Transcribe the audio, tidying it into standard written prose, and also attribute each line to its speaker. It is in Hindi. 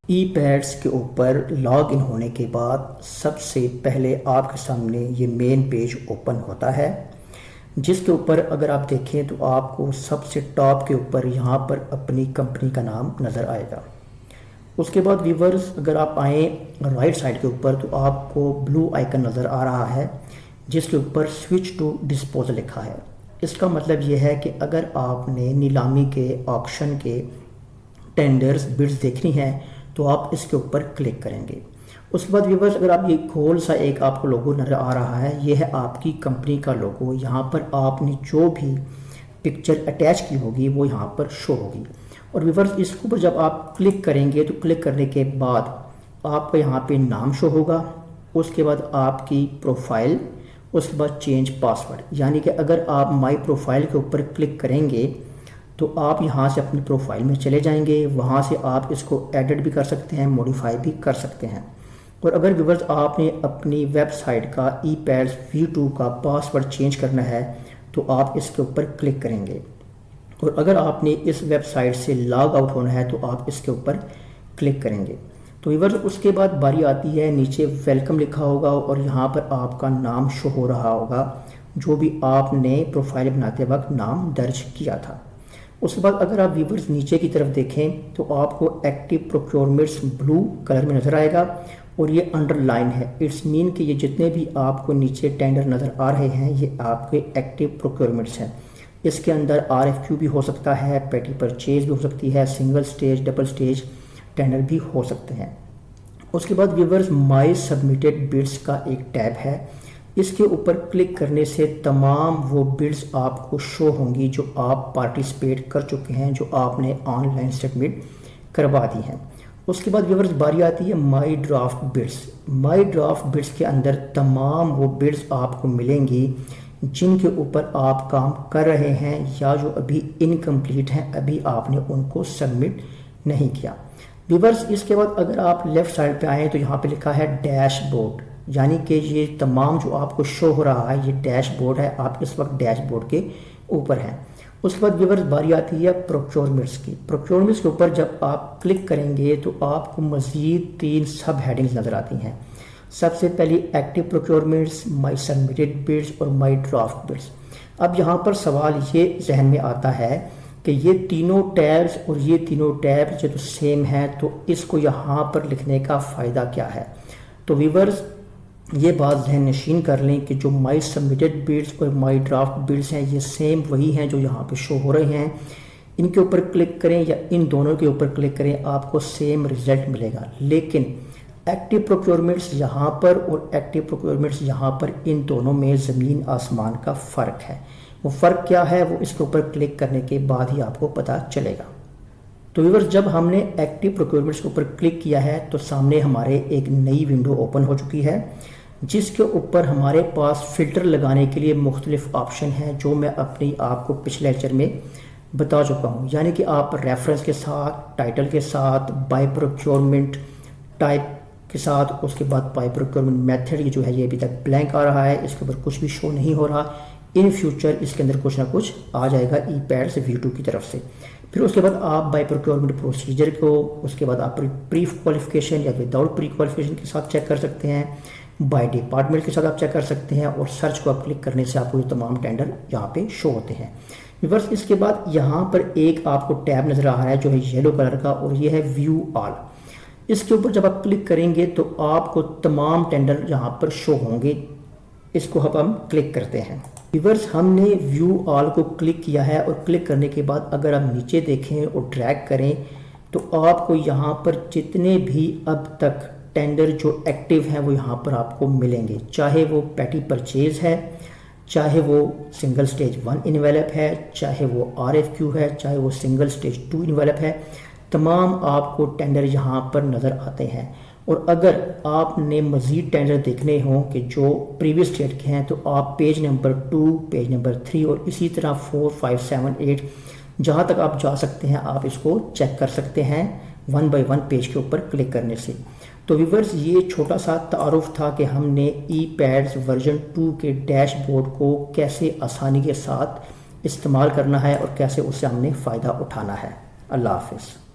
Speaker 1: ई पैड्स के ऊपर लॉग इन होने के बाद सबसे पहले आपके सामने ये मेन पेज ओपन होता है, जिसके ऊपर अगर आप देखें तो आपको सबसे टॉप के ऊपर यहाँ पर अपनी कंपनी का नाम नज़र आएगा। उसके बाद व्यूवर्स अगर आप आएँ राइट साइड के ऊपर तो आपको ब्लू आइकन नज़र आ रहा है जिसके ऊपर स्विच टू डिस्पोजल लिखा है। इसका मतलब ये है कि अगर आपने नीलामी के ऑक्शन के टेंडर्स बिड्स देखनी है तो आप इसके ऊपर क्लिक करेंगे। उसके बाद व्यूवर्स अगर आप ये गोल सा एक आपको लोगो नज़र आ रहा है, ये है आपकी कंपनी का लोगो। यहाँ पर आपने जो भी पिक्चर अटैच की होगी वो यहाँ पर शो होगी। और व्यूवर्स इसके ऊपर जब आप क्लिक करेंगे तो क्लिक करने के बाद आपको यहाँ पे नाम शो होगा, उसके बाद आपकी प्रोफाइल, उसके बाद चेंज पासवर्ड। यानी कि अगर आप माई प्रोफाइल के ऊपर क्लिक करेंगे तो आप यहाँ से अपनी प्रोफाइल में चले जाएंगे, वहाँ से आप इसको एडिट भी कर सकते हैं, मॉडिफाई भी कर सकते हैं। और अगर व्यूवर्स आपने अपनी वेबसाइट का ePads V2 का पासवर्ड चेंज करना है तो आप इसके ऊपर क्लिक करेंगे। और अगर आपने इस वेबसाइट से लॉग आउट होना है तो आप इसके ऊपर क्लिक करेंगे। तो व्यूवर्स उसके बाद बारी आती है, नीचे वेलकम लिखा होगा और यहाँ पर आपका नाम शो हो रहा होगा जो भी आपने प्रोफाइल बनाते वक्त नाम दर्ज किया था। उसके बाद अगर आप व्यूवर्स नीचे की तरफ देखें तो आपको एक्टिव प्रोक्योरमेंट्स ब्लू कलर में नज़र आएगा और ये अंडरलाइन है। इट्स मीन कि ये जितने भी आपको नीचे टेंडर नज़र आ रहे हैं ये आपके एक्टिव प्रोक्योरमेंट्स हैं। इसके अंदर RFQ भी हो सकता है, पेटी परचेज भी हो सकती है, single stage double stage tender भी हो सकते हैं। उसके बाद व्यूवर्स माई सबमिटेड बिड्स का एक टैब है, इसके ऊपर क्लिक करने से तमाम वो बिड्स आपको शो होंगी जो आप पार्टिसिपेट कर चुके हैं, जो आपने ऑनलाइन सबमिट करवा दी हैं। उसके बाद व्यूवर्स बारी आती है माई ड्राफ्ट बिड्स। माई ड्राफ्ट बिड्स के अंदर तमाम वो बिड्स आपको मिलेंगी जिनके ऊपर आप काम कर रहे हैं या जो अभी इनकम्प्लीट हैं, अभी आपने उनको सबमिट नहीं किया। व्यूवर्स इसके बाद अगर आप लेफ़्ट साइड पे आएँ तो यहाँ पे लिखा है डैशबोर्ड, यानी कि ये तमाम जो आपको शो हो रहा है ये डैशबोर्ड है, आप इस वक्त डैशबोर्ड के ऊपर हैं। उसके बाद व्यूवर्स बारी आती है प्रोक्योरमेंट्स की। प्रोक्योरमेंट्स के ऊपर जब आप क्लिक करेंगे तो आपको मज़ीद 3 सब हेडिंग्स नज़र आती हैं। सबसे पहली एक्टिव प्रोक्योरमेंट्स, माई सबमिटेड बिड्स और माई ड्राफ्ट बिड्स। अब यहाँ पर सवाल ये जहन में आता है कि ये तीनों टैब्स और ये तीनों टैब्स जो तो सेम हैं, तो इसको यहाँ पर लिखने का फ़ायदा क्या है। तो व्यूवर्स ये बात जहन नशीन कर लें कि जो माई सबमिटेड बिड्स और माई ड्राफ्ट बिड्स हैं ये सेम वही हैं जो यहाँ पे शो हो रहे हैं। इनके ऊपर क्लिक करें या इन दोनों के ऊपर क्लिक करें आपको सेम रिजल्ट मिलेगा, लेकिन एक्टिव प्रोक्योरमेंट्स यहाँ पर और एक्टिव प्रोक्योरमेंट्स यहाँ पर, इन दोनों में ज़मीन आसमान का फ़र्क है। वो फ़र्क क्या है वो इसके ऊपर क्लिक करने के बाद ही आपको पता चलेगा। तो व्यूअर्स जब हमने एक्टिव प्रोक्योरमेंट्स के ऊपर क्लिक किया है तो सामने हमारे एक नई विंडो ओपन हो चुकी है जिसके ऊपर हमारे पास फ़िल्टर लगाने के लिए मुख्तलिफ ऑप्शन हैं जो मैं अपनी आपको पिछले लेक्चर में बता चुका हूँ। यानी कि आप रेफरेंस के साथ, टाइटल के साथ, बाय प्रोक्योरमेंट टाइप के साथ, उसके बाद बाय प्रोक्योरमेंट मेथड ये जो है ये अभी तक ब्लैंक आ रहा है, इसके ऊपर कुछ भी शो नहीं हो रहा। इन फ्यूचर इसके अंदर कुछ ना कुछ आ जाएगा ePads V2 की तरफ से। फिर उसके बाद आप बाय प्रोक्योरमेंट प्रोसीजर को, उसके बाद आप प्री क्वालिफिकेशन या विदाउट प्री क्वालिफिकेशन के साथ चेक कर सकते हैं, बाय डिपार्टमेंट के साथ आप चेक कर सकते हैं और सर्च को आप क्लिक करने से आपको ये तमाम टेंडर यहाँ पे शो होते हैं। व्यूअर्स इसके बाद यहाँ पर एक आपको टैब नज़र आ रहा है जो है येलो कलर का और ये है व्यू ऑल। इसके ऊपर जब आप क्लिक करेंगे तो आपको तमाम टेंडर यहाँ पर शो होंगे। इसको अब हम क्लिक करते हैं। व्यूअर्स हमने व्यू ऑल को क्लिक किया है और क्लिक करने के बाद अगर आप नीचे देखें और ड्रैग करें तो आपको यहाँ पर जितने भी अब तक टेंडर जो एक्टिव हैं वो यहाँ पर आपको मिलेंगे, चाहे वो पेटी परचेज है, चाहे वो सिंगल स्टेज 1 इन्वेलप है, चाहे वो RFQ है, चाहे वो सिंगल स्टेज 2 इन्वेलप है। तमाम आपको टेंडर यहाँ पर नज़र आते हैं। और अगर आपने मज़ीद टेंडर देखने हों कि जो प्रीवियस डेट के हैं तो आप पेज नंबर 2, पेज नंबर 3 और इसी तरह 4, 5, 7, 8 जहाँ तक आप जा सकते हैं आप इसको चेक कर सकते हैं 1 बाय 1 पेज के ऊपर क्लिक करने से। तो व्यूअर्स ये छोटा सा तारुफ था कि हमने ePads वर्जन 2 के डैशबोर्ड को कैसे आसानी के साथ इस्तेमाल करना है और कैसे उससे हमने फ़ायदा उठाना है। अल्लाह हाफ़िज़।